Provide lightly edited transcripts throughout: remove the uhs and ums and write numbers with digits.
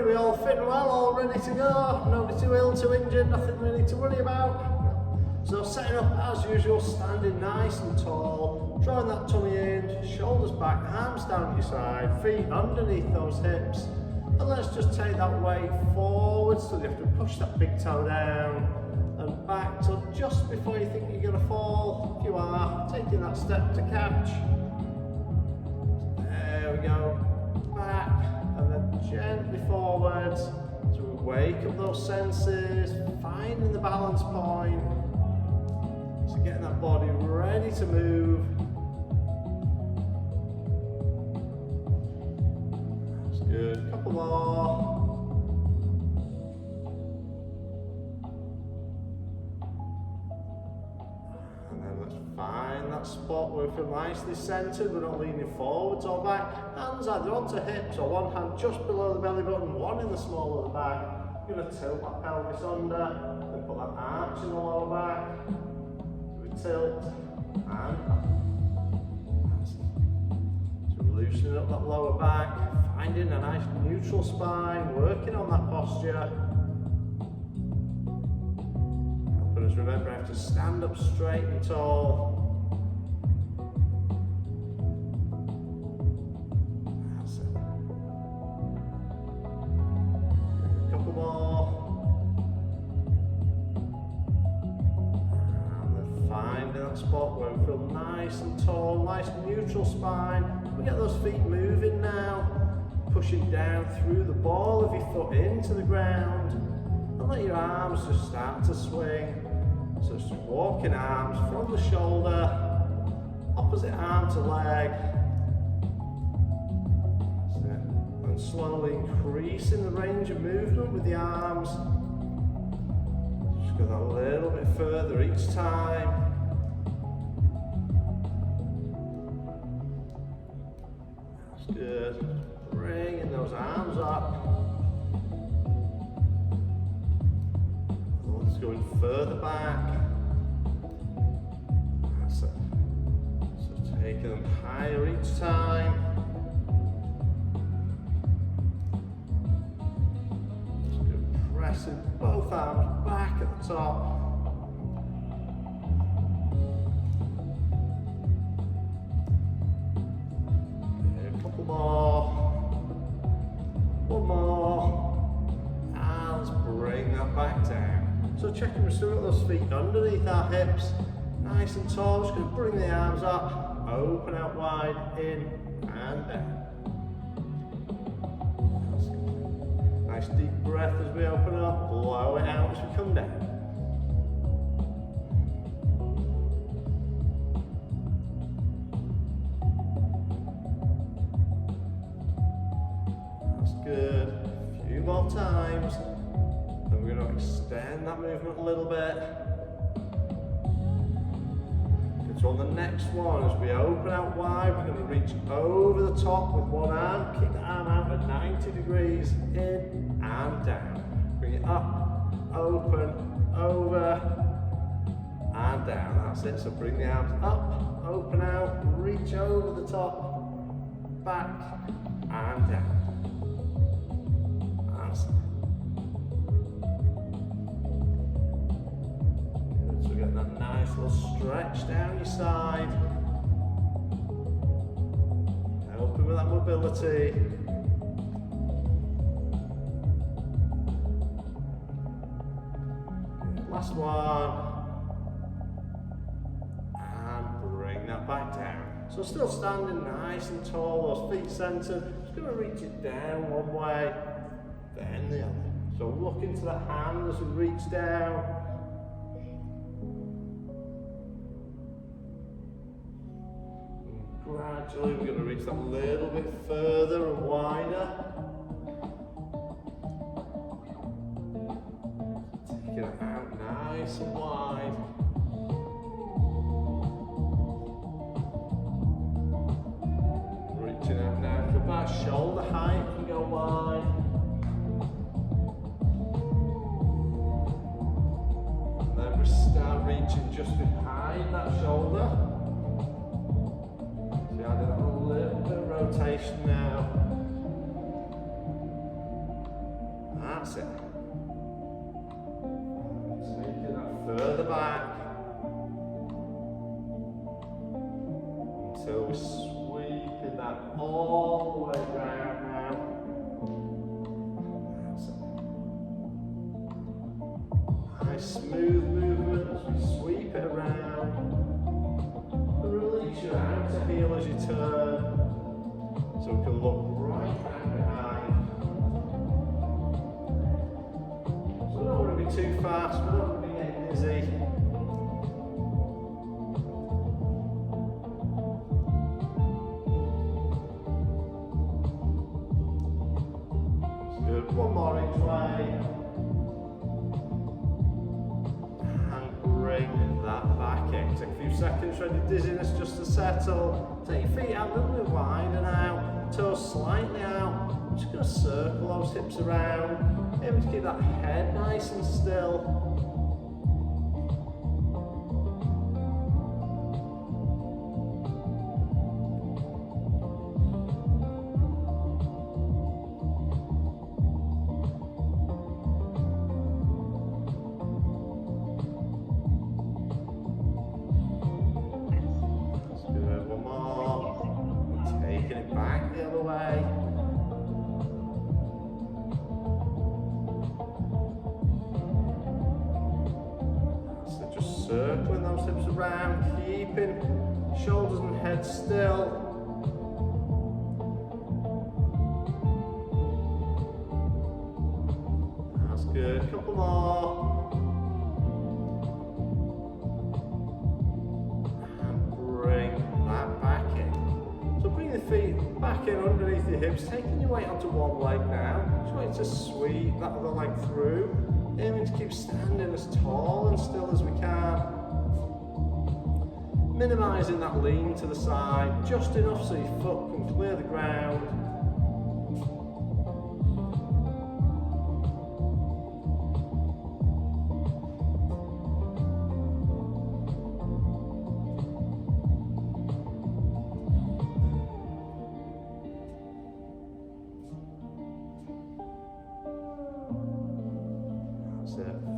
worry, we all fit and well, all ready to go. Nobody too ill, too injured, nothing really to worry about. So setting up as usual, standing nice and tall, drawing that tummy in, shoulders back, arms down your side, feet underneath those hips. And let's just take that weight forward, so you have to push that big toe down and back till just before you think you're going to fall. If you are, taking that step to catch. There we go. Back and then gently forwards. So we wake up those senses, finding the balance point. So getting that body ready to move. That's good. Couple more. Find that spot where we feel nicely centered, we're not leaning forwards or back. Hands either onto hips or one hand just below the belly button, one in the small of the back. You're going to tilt that pelvis under, then put that arch in the lower back. We tilt and up. So loosening up that lower back, finding a nice neutral spine, working on that posture. Remember, I have to stand up straight and tall. That's it. A couple more. And then finding that spot where we feel nice and tall, nice neutral spine. We get those feet moving now, pushing down through the ball of your foot into the ground. And let your arms just start to swing. So just walking arms from the shoulder, opposite arm to leg. And slowly increasing the range of movement with the arms. Just go that a little bit further each time. That's good. Bringing those arms up. Going further back. That's it. So taking them higher each time. Just good. Pressing both arms back at the top. A couple more. One more. And let's bring that back down. So checking we've still got those feet underneath our hips, nice and tall. Just going to bring the arms up, open out wide, in and down. Nice deep breath as we open up, blow it out as we come down. That's good. A few more times. We're going to extend that movement a little bit. Good. So on the next one, as we open out wide, we're going to reach over the top with one arm, kick the arm out at 90 degrees, in and down. Bring it up, open, over, and down. That's it. So bring the arms up, open out, reach over the top, back, and down. That's it. Get that nice little stretch down your side, helping with that mobility. Last one, and bring that back down. So still standing nice and tall, those feet centered. Just going to reach it down one way, then the other. So look into that hand as we reach down. Gradually we're going to reach that a little bit further and wider. Taking it out nice and wide. Reaching out now to about shoulder height, can go wide. And then we start reaching just behind that shoulder. Adding a little bit of rotation now. That's it. Taking that further back. Until we're sweeping that all the way down now. That's it. Nice smooth movement as we sweep it around. Release your outer heel as you turn. So we can look right back behind. So we don't want to be too fast, we don't want to be getting dizzy. Good, one more each way. And bring that back in. Take a few seconds for any dizziness just to settle. Take your feet out a little bit wider now. Toes slightly out. I'm just going to circle those hips around. Aim to keep that head nice and still. Circling those hips around, keeping shoulders and head still. That's good, couple more. And bring that back in. So bring the feet back in underneath your hips, taking your weight onto one leg now. Just want you to sweep that other leg through. Aiming to keep standing as tall and still as we can. Minimising that lean to the side, just enough so your foot can clear the ground.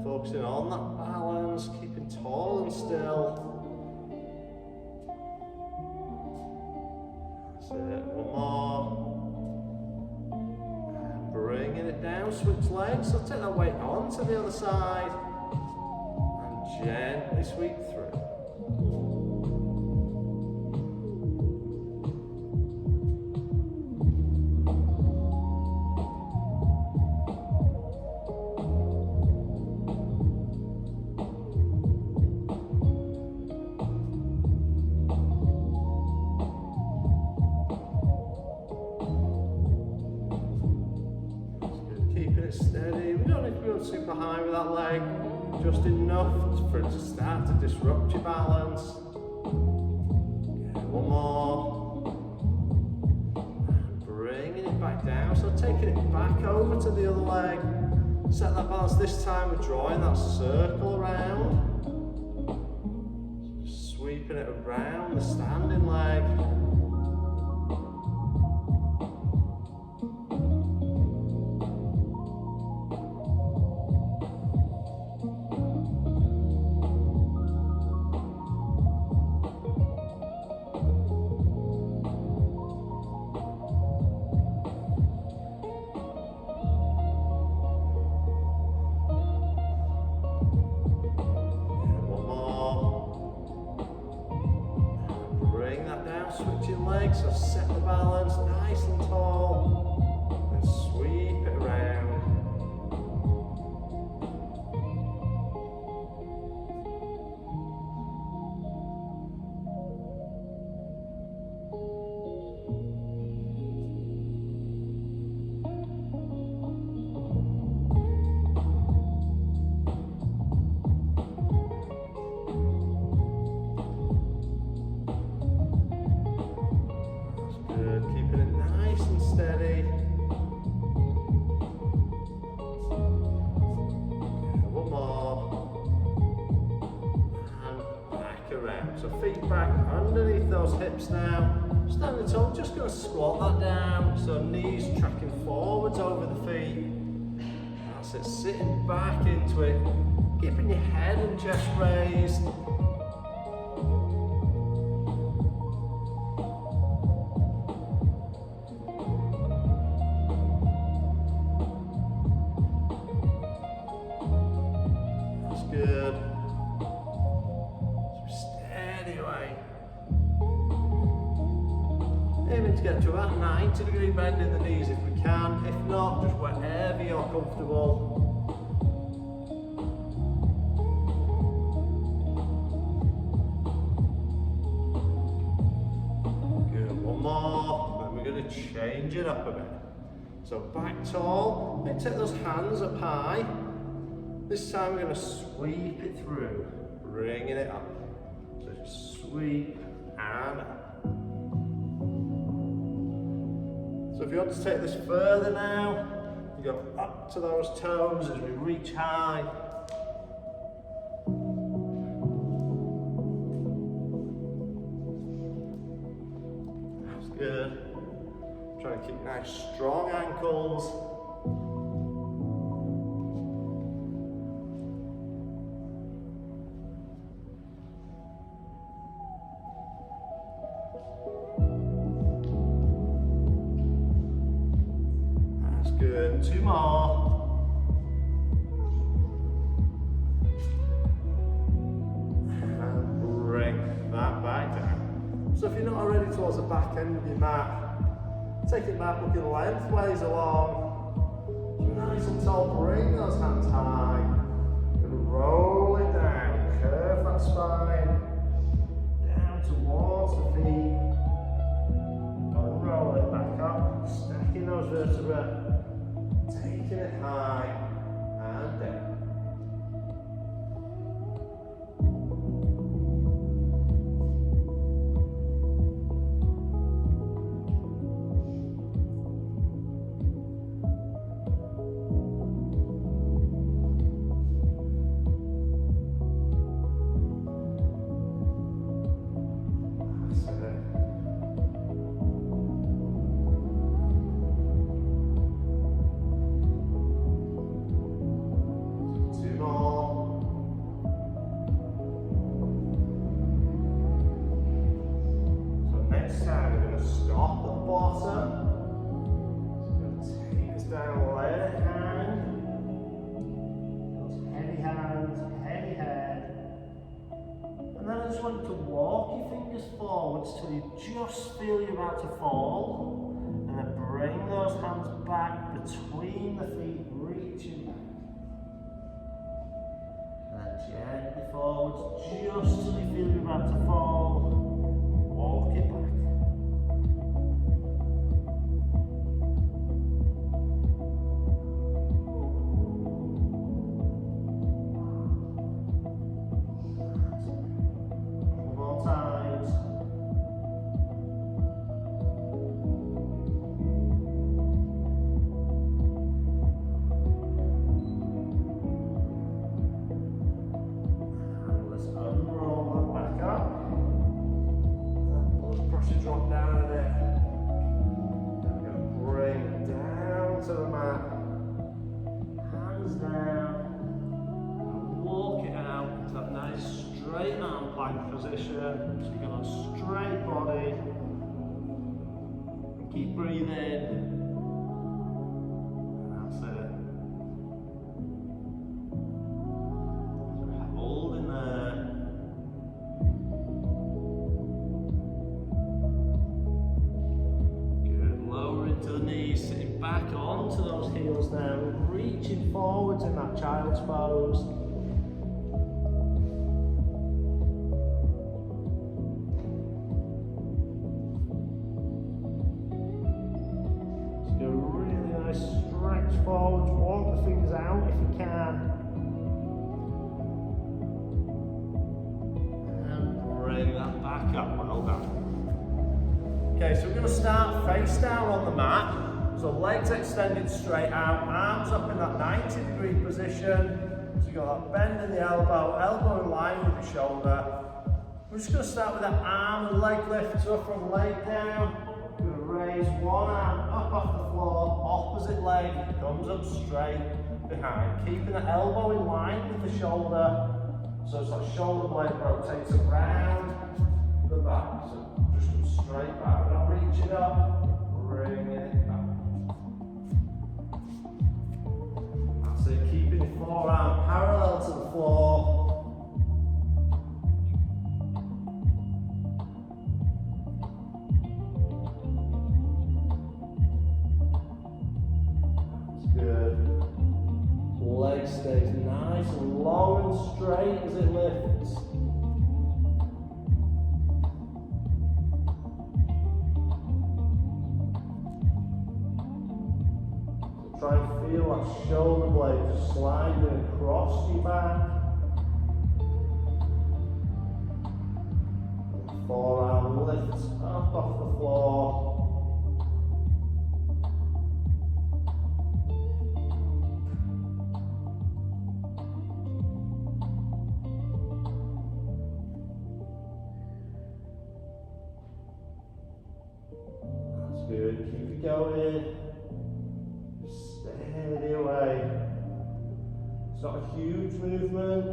Focusing on that balance, keeping tall and still. That's it, one more. Bringing it down, switch legs, so take that weight on to the other side and gently sweep through. Steady. We don't need to go super high with that leg, just enough for it to start to disrupt your balance. Okay, one more. And bringing it back down, so taking it back over to the other leg. Set that balance this time, we're drawing that circle around. Just sweeping it around the standing leg. Switching legs, so set the balance nice and tall and sweep it around. Keeping it nice and steady. One more. And back around. So feet back underneath those hips now. Standing tall, just going to squat that down. So knees tracking forwards over the feet. it, sitting back into it, keeping your head and chest raised. That's good. Steady away. Aiming to get to about 90-degree bend in the knees if we can. If not, just wherever you're comfortable. Good, one more. Then we're going to change it up a bit. So back tall, maybe take those hands up high. This time we're going to sweep it through, bringing it up. So just sweep and up. So if you want to take this further now, you go up to those toes as we reach high. That's good. Try to keep nice strong ankles. Good, two more. And bring that back down. So if you're not already towards the back end of your mat, take it back, looking lengthways along. So nice and tall, bring those hands high. And roll it down, curve that spine. Down towards the feet. And roll it back up, stacking those vertebrae. Taking it high and down. Till you just feel you're about to fall, and then bring those hands back between the feet, reaching back. And then gently forwards, just till you feel you're about to fall, walk it back. Position, so you've got a straight body, and keep breathing, that's it, so hold in there, good, lower into the knees, sitting back onto those heels now, reaching forwards in that child's pose. Forwards, walk the fingers out if you can. And bring that back up, well done. Okay, so we're going to start face down on the mat. So legs extended straight out, arms up in that 90-degree position. So you've got that bend in the elbow, elbow in line with the shoulder. We're just going to start with that arm and leg lift. So from leg down, we're going to raise one arm up off the floor, opposite leg comes up straight behind, keeping the elbow in line with the shoulder, so it's like shoulder blade rotates around the back, so just come straight back, we're not reaching up, bringing it back. That's it, keeping the forearm parallel to the floor. Leg stays nice and long and straight as it lifts. So try and feel that shoulder blade just sliding across your back. The forearm lifts up off the floor. Good, keep it going, just steady away. It's not a huge movement,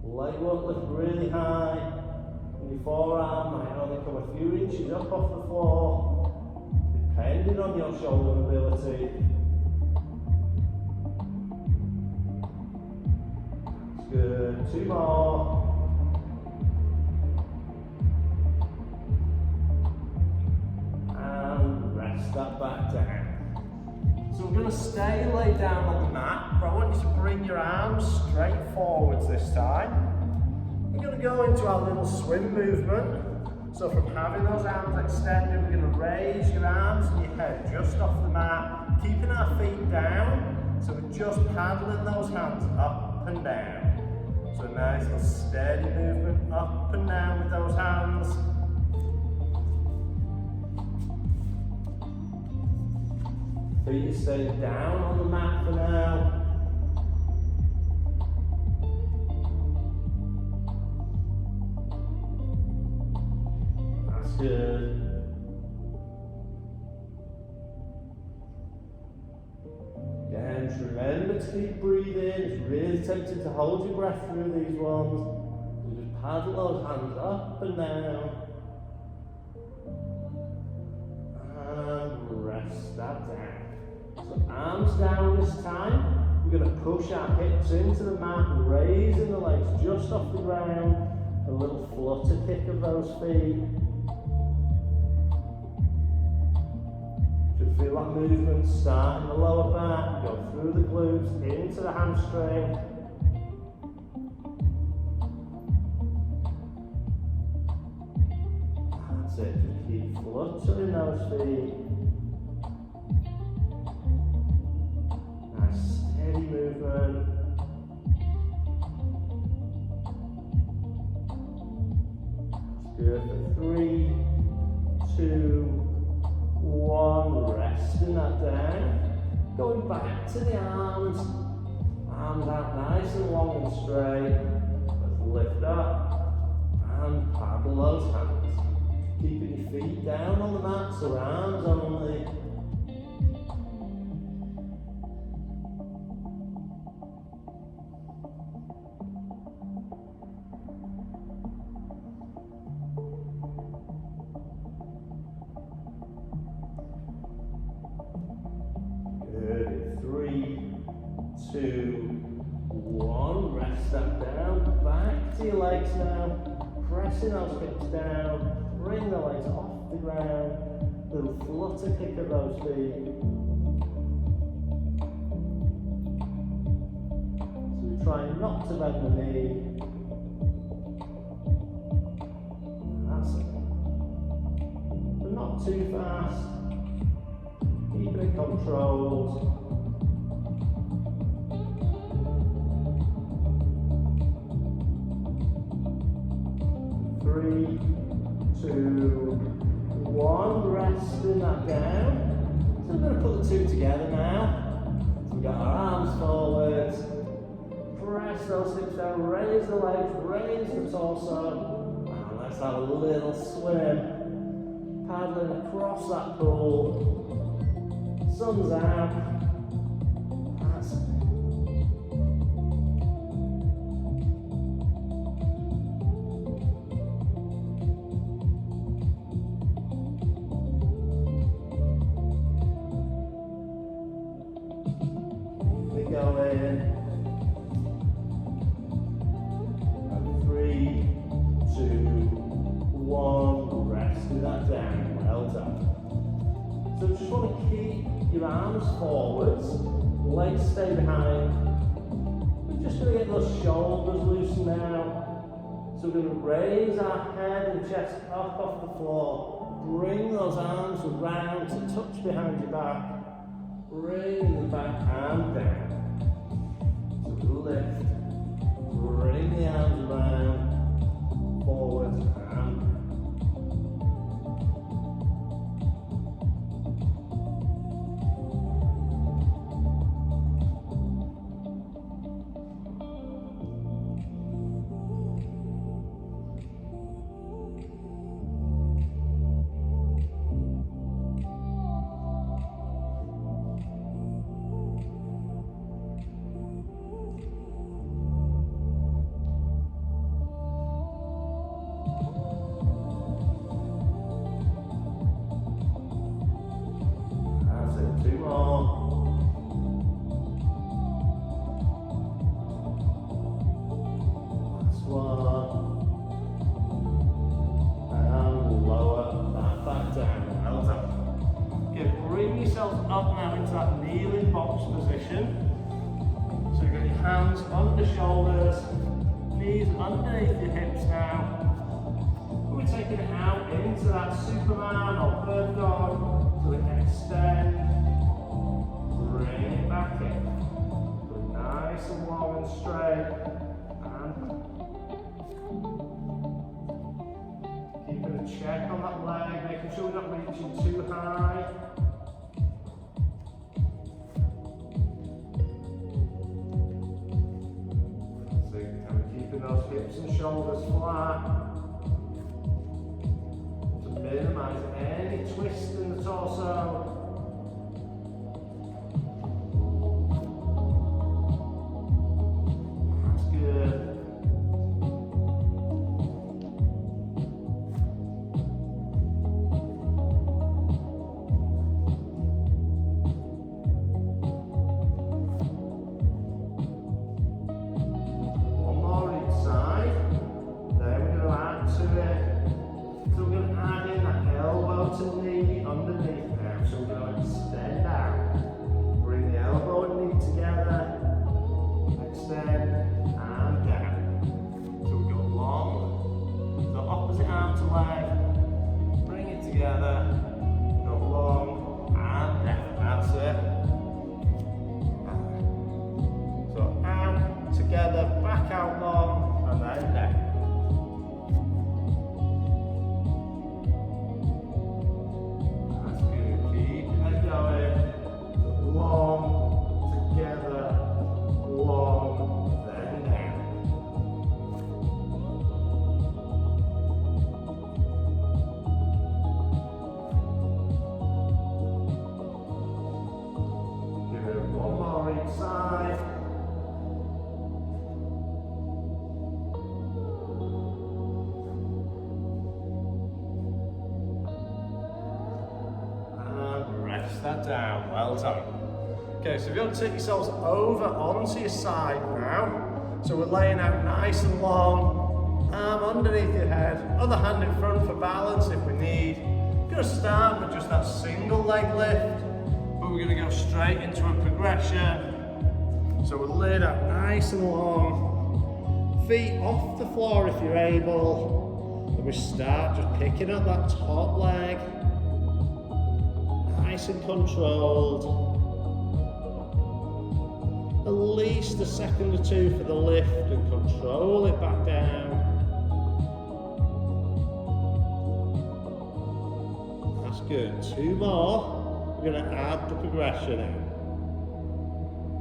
leg won't lift really high, and your forearm might only come a few inches up off the floor, depending on your shoulder mobility. That's good, 2 more. That back down. So we're going to stay laid down on the mat, but I want you to bring your arms straight forwards this time. We're going to go into our little swim movement. So from having those arms extended, we're going to raise your arms and your head just off the mat, keeping our feet down. So we're just paddling those hands up and down. So a nice little steady movement up and down with those hands. Feet are staying down on the mat for now. That's good. Again, just remember to keep breathing. It's really tempting to hold your breath through these ones. So just paddle those hands up and down. And rest that down. So arms down this time, we're going to push our hips into the mat, raising the legs just off the ground, a little flutter kick of those feet. Should feel that movement start in the lower back, go through the glutes, into the hamstring. That's it, just keep fluttering those feet. Steady movement. Good for 3, 2, 1. Resting that down. Going back to the arms. Arms out nice and long and straight. Let's lift up and paddle those hands. Keeping your feet down on the mat, so arms only. Good. 3, 2, 1. Rest that down. Back to your legs now. Pressing those hips down. Bring the legs off the ground. Little flutter kick of those feet. So we try not to bend the knee. That's it. But not too fast. Keep it controlled. Three, 2, 1. Resting that down. So we're going to put the two together now. So we've got our arms forwards. Press those hips down. Raise the legs. Raise the torso. And let's have a little swim. paddling across that pool. Sun's out. That's it. We go in. And 3, 2, 1. Rest that down. Well done. So just want to keep your arms forwards, legs stay behind. We're just going to get those shoulders loosened now. So we're going to raise our head and chest up off the floor. Bring those arms around to touch behind your back. Bring the back arm down. So lift. Bring the arms around. Forward and down. Up now into that kneeling box position. So you've got your hands under shoulders, knees underneath your hips now. We're taking it out into that Superman or bird dog so we can extend, bring it back in. Go nice and long and straight. And keeping a check on that leg, making sure we're not reaching too high. Those hips and shoulders flat to minimize any twist in the torso. That's good. That down, well done. Okay, so if you want to take yourselves over onto your side now, so we're laying out nice and long, arm underneath your head, other hand in front for balance if we need. We're going to start with just that single leg lift, but we're going to go straight into a progression. So we're laid out nice and long, feet off the floor if you're able, and we start just picking up that top leg. Nice and controlled. At least a second or two for the lift and control it back down. That's good. 2 more. We're going to add the progression in.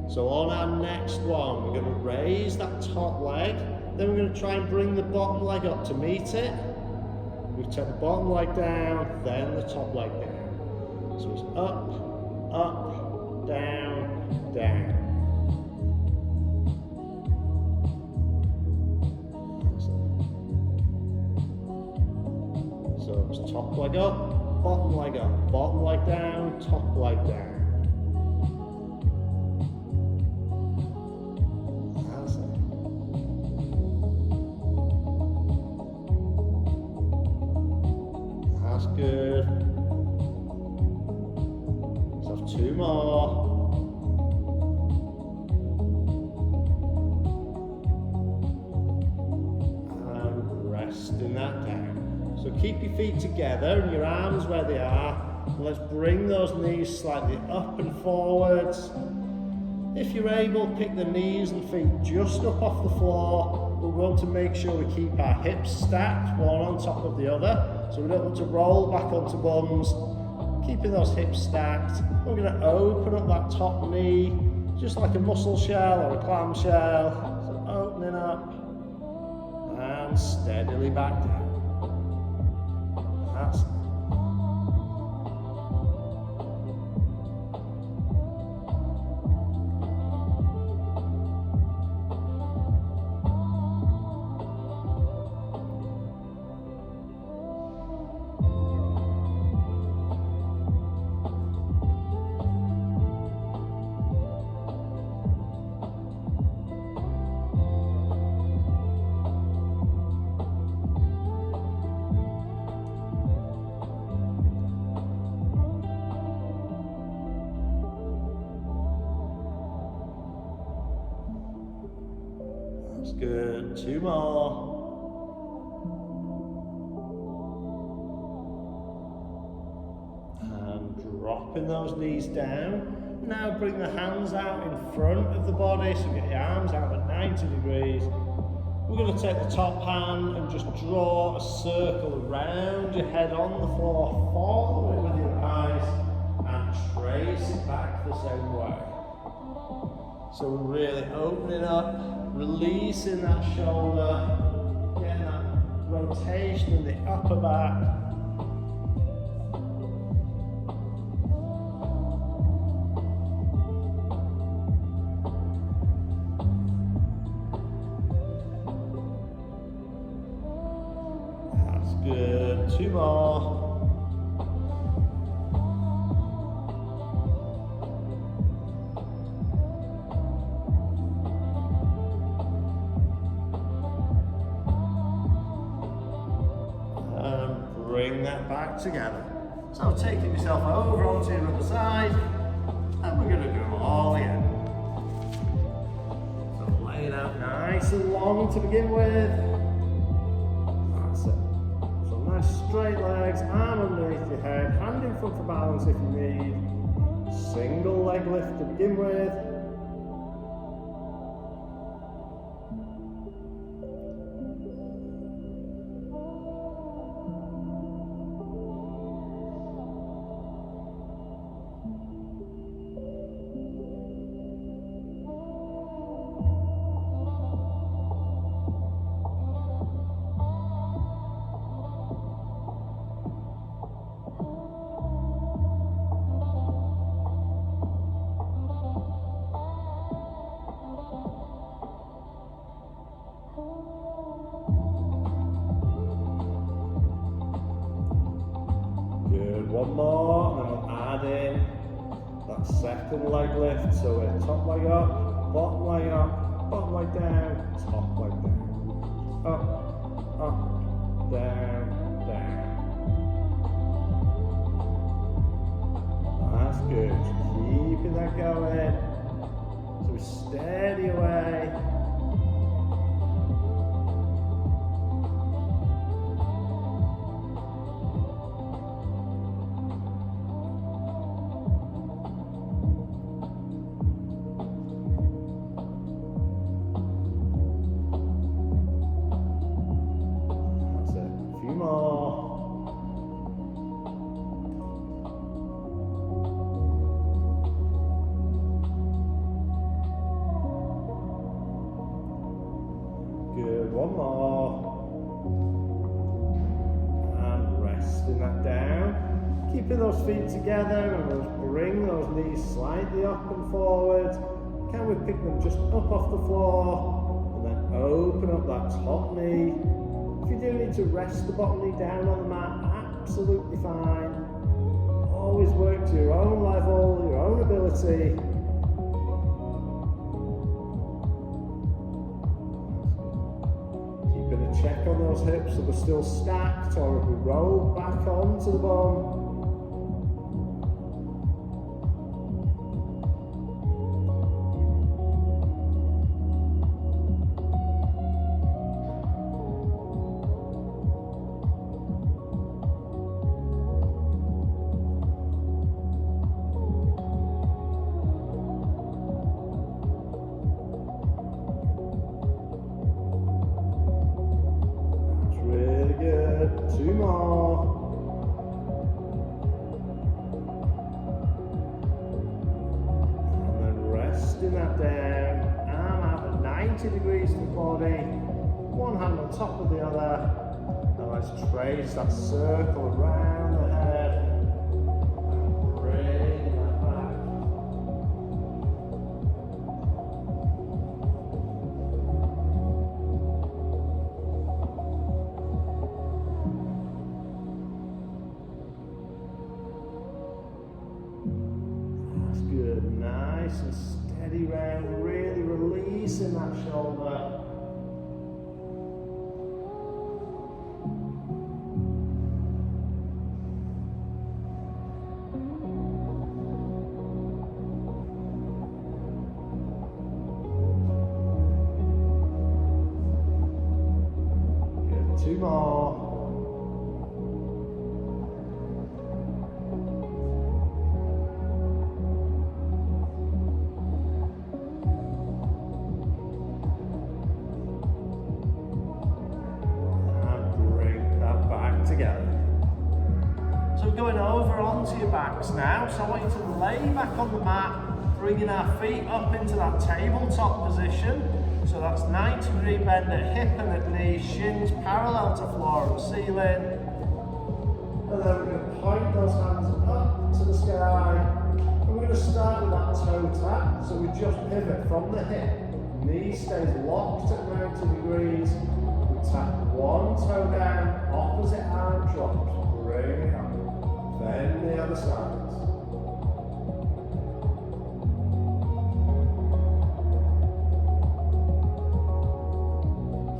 So on our next one, we're going to raise that top leg. Then we're going to try and bring the bottom leg up to meet it. We take the bottom leg down, then the top leg down. So it's up, up, down, down. So it's top leg up, bottom leg down, top leg down. That's it. That's good. Let's have two more. And resting that down. So keep your feet together and your arms where they are. And let's bring those knees slightly up and forwards. If you're able, pick the knees and feet just up off the floor. We want to make sure we keep our hips stacked, one on top of the other. So we don't want to roll back onto bums. Keeping those hips stacked. We're going to open up that top knee, just like a mussel shell or a clam shell. So opening up and steadily back down. That's good. Two more. And dropping those knees down. Now bring the hands out in front of the body, so get your arms out at 90 degrees. We're going to take the top hand and just draw a circle around your head on the floor. Follow it with your eyes and trace it back the same way. So we're really opening up, releasing that shoulder, getting that rotation in the upper back. That's good. Two more. Bring that back together. So taking yourself over onto your other side, and we're going to do them all again. So lay it out nice and long to begin with. That's it. So nice straight legs, arm underneath your head, hand in front for balance if you need. Single leg lift to begin with. One more, and then we'll add in that second leg lift. So we're top leg up, bottom leg down, top leg down. Up, down, down. That's good. Keeping that going. So we steady away. Good, one more. And keeping those feet together, and we'll bring those knees slightly up and forward. Can we pick them just up off the floor, and then open up that top knee. If you do need to rest the bottom knee down on the mat, absolutely fine. Always work to your own level, your own ability. Keeping a check on those hips so they're still stacked, or if we roll back onto the bum. Two more. And then resting that down. Arm out at 90 degrees to the body. One hand on top of the other. Now let's trace that circle around the head. And bring that back. Good, nice and steady round, really releasing that shoulder. Good, two more. Together. So we're going over onto your backs now. So I want you to lay back on the mat, bringing our feet up into that tabletop position. So that's 90-degree bend at hip and at knee, shins parallel to floor and ceiling. And then we're going to point those hands up to the sky. And we're going to start with that toe tap. So we just pivot from the hip. Knee stays locked at 90 degrees. Tap one toe down, opposite arm drops, bring it up. Then the other side.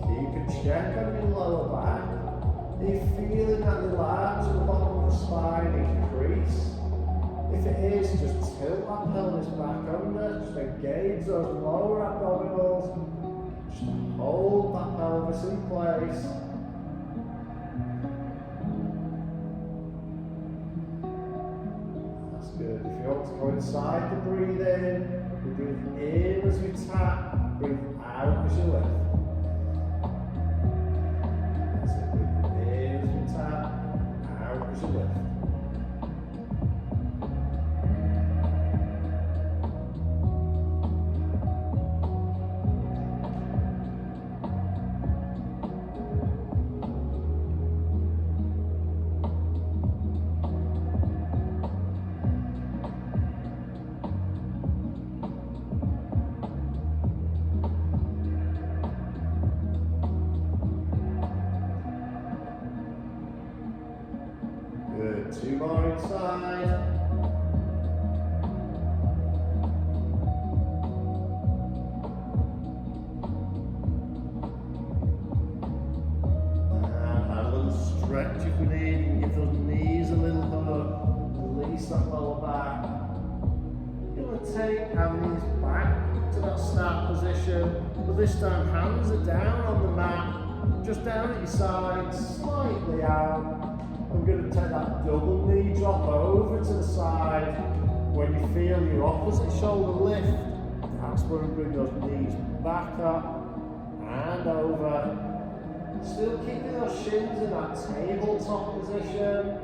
Keep a check on your lower back. Are you feeling that the large at the bottom of the spine increase? If it is, just tilt that pelvis back under, just engage those lower abdominals. Just hold that pelvis in place. That's good. If you want to go inside the breathing, you breathe in as you tap, breathe out as you lift. That's it. Breathe in as you tap, out as you lift. Good, two more inside. And have a little stretch if we need. You can give those knees a little hug. Release that lower back. You're going to take our knees back to that start position, but this time hands are down on the mat, just down at your sides, slightly out. I'm going to take that double knee drop over to the side. When you feel your opposite shoulder lift, that's where we bring those knees back up and over. Still keeping those shins in that tabletop position.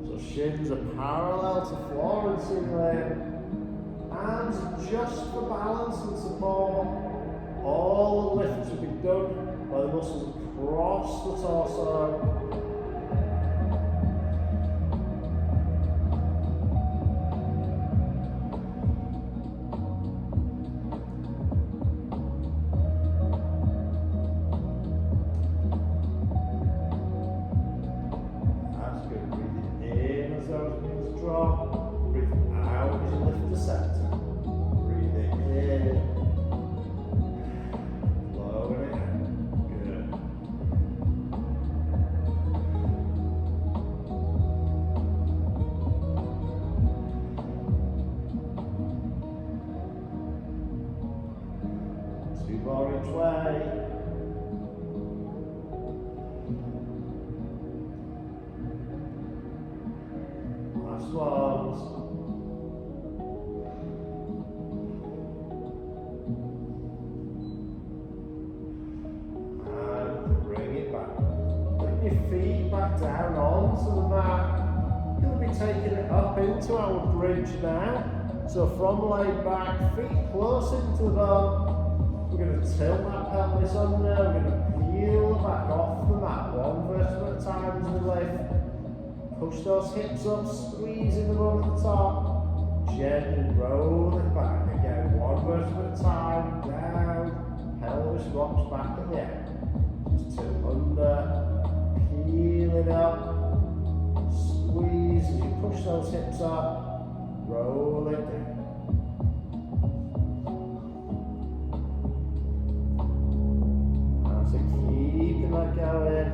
So shins are parallel to floor and ceiling. Hands just for balance and support. All the lift should be done by the muscles across the torso. more each way. Last ones. And bring it back. Bring your feet back down onto the mat. We're going to be taking it up into our bridge now. So from laid back, feet close into the bum. We're going to tilt that pelvis under. We're going to peel the back off the mat. One vertebra at a time as we lift. Push those hips up, squeezing the bum at the top. Gently roll it back. Again, one vertebra at a time. Down. Pelvis rocks back at the end. Just tilt under. Peel it up. Squeeze as you push those hips up. Roll it down. So keeping that going.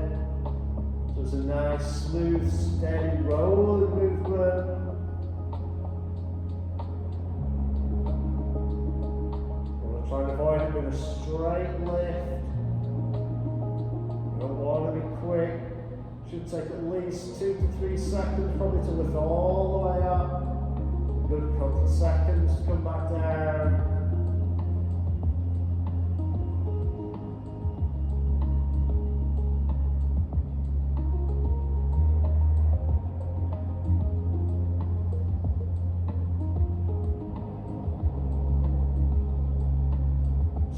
So it's a nice, smooth, steady rolling movement. We're trying to avoid it with a straight lift. You don't want to be quick. Should take at least 2 to 3 seconds probably to lift all the way up. Good couple of seconds to come back down.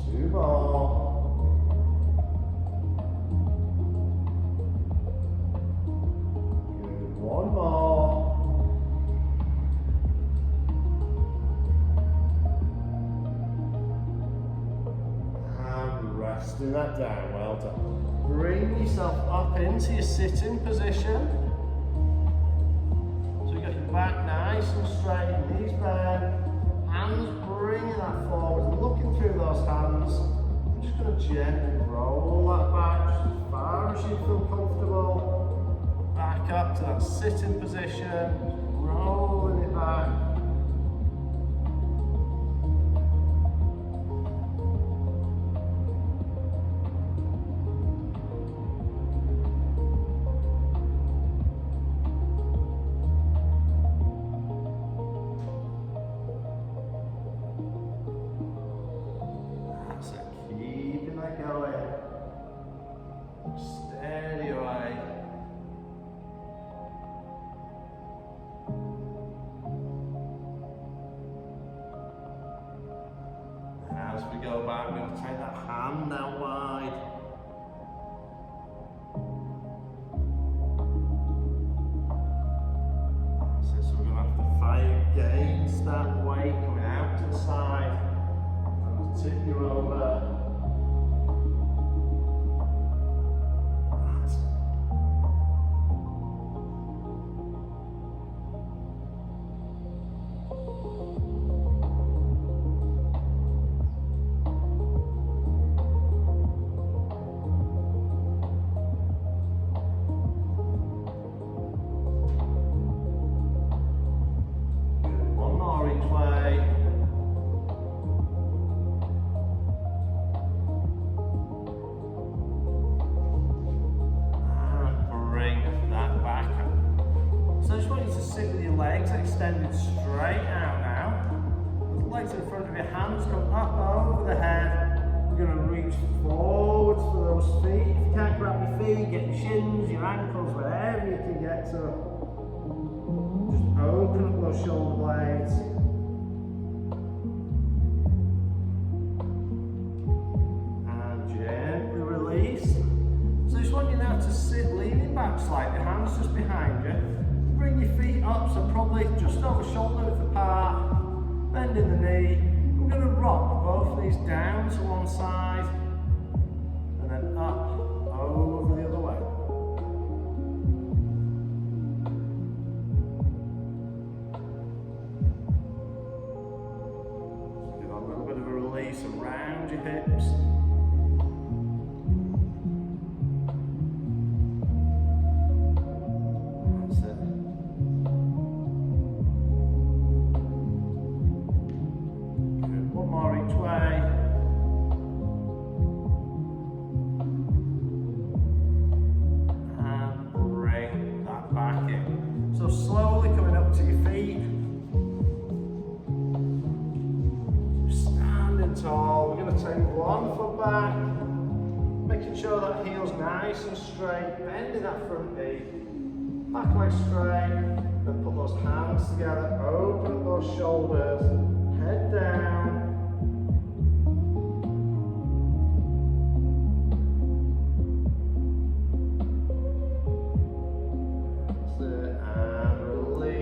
Two more. Good, one more. Resting that down, well done. Bring yourself up into your sitting position. So you got your back nice and straight, knees bent, hands bringing that forward, looking through those hands. I'm just going to gently roll that back just as far as you feel comfortable. Back up to that sitting position, rolling it back. Steady away. As we go back, we're going to take that hand out wide. So we're going to have to fight against that weight coming out to the side. I'm going to tip you over. Extended straight out now. With legs in front of your hands, come up over the head. You're going to reach forwards for those feet. If you can't grab your feet, get your shins, your ankles, wherever you can get to. Just open up those shoulder blades. And gently release. So I just want you now to sit leaning back slightly, hands just behind you. Bring your feet up, so probably just over shoulder width apart, bending the knee. We're going to rock both knees down to one side and then up over the other way. So give a little bit of a release around your hips. one foot back, making sure that heel's nice and straight, bending that front knee, back leg straight, then put those hands together, open up those shoulders, head down.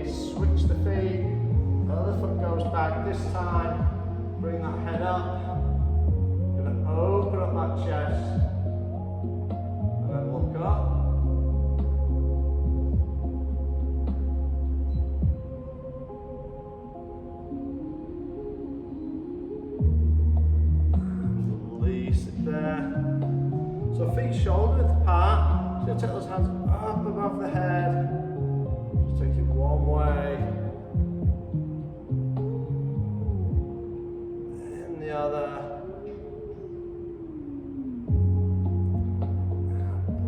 Switch the feet, other foot goes back. This time, bring that head up. Gonna open up that chest, and then look up. And release it there. So feet shoulder width apart. So take those hands up above the head. Take it one way, and the other.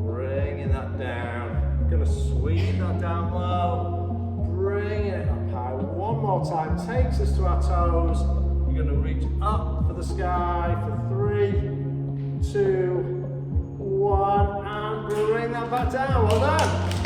Bringing that down. Gonna sweep that down low, bringing it up high. One more time, takes us to our toes. We're gonna reach up for the sky for 3, 2, 1, and bring that back down. Well done.